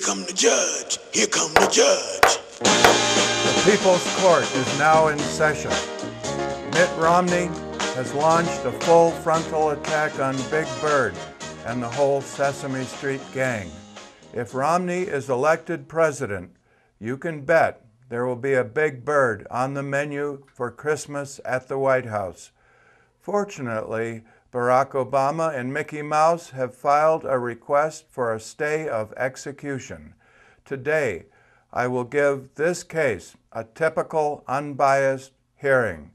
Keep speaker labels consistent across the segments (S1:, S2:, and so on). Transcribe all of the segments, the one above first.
S1: come the judge. Here come the judge.
S2: The People's Court is now in session. Mitt Romney has launched a full frontal attack on Big Bird and the whole Sesame Street gang. If Romney is elected president, you can bet there will be a Big Bird on the menu for Christmas at the White House. Fortunately, Barack Obama and Mickey Mouse have filed a request for a stay of execution. Today, I will give this case a typical unbiased hearing.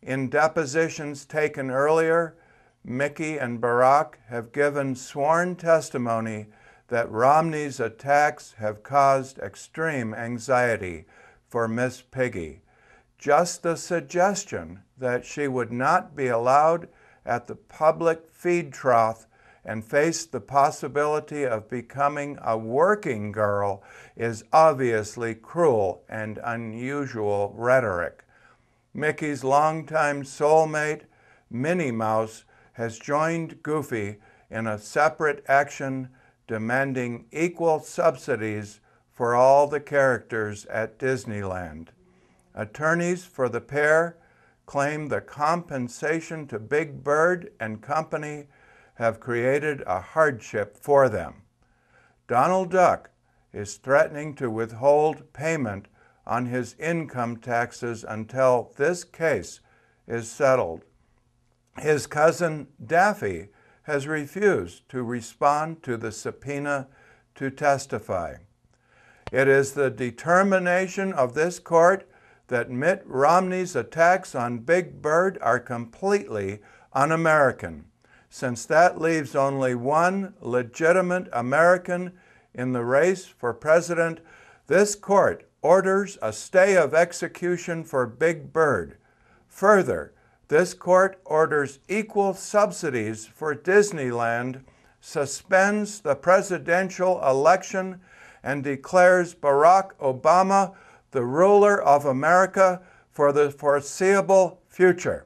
S2: In depositions taken earlier, Mickey and Barack have given sworn testimony that Romney's attacks have caused extreme anxiety for Miss Piggy. Just the suggestion that she would not be allowed at the public feed trough and face the possibility of becoming a working girl is obviously cruel and unusual rhetoric. Mickey's longtime soulmate, Minnie Mouse, has joined Goofy in a separate action demanding equal subsidies for all the characters at Disneyland. Attorneys for the pair claim the compensation to Big Bird and company have created a hardship for them. Donald Duck is threatening to withhold payment on his income taxes until this case is settled. His cousin Daffy has refused to respond to the subpoena to testify. It is the determination of this court that Mitt Romney's attacks on Big Bird are completely un-American, since that leaves only one legitimate American in the race for president. This court orders a stay of execution for Big Bird. Further, this court orders equal subsidies for Disneyland, suspends the presidential election, and declares Barack Obama the ruler of America for the foreseeable future.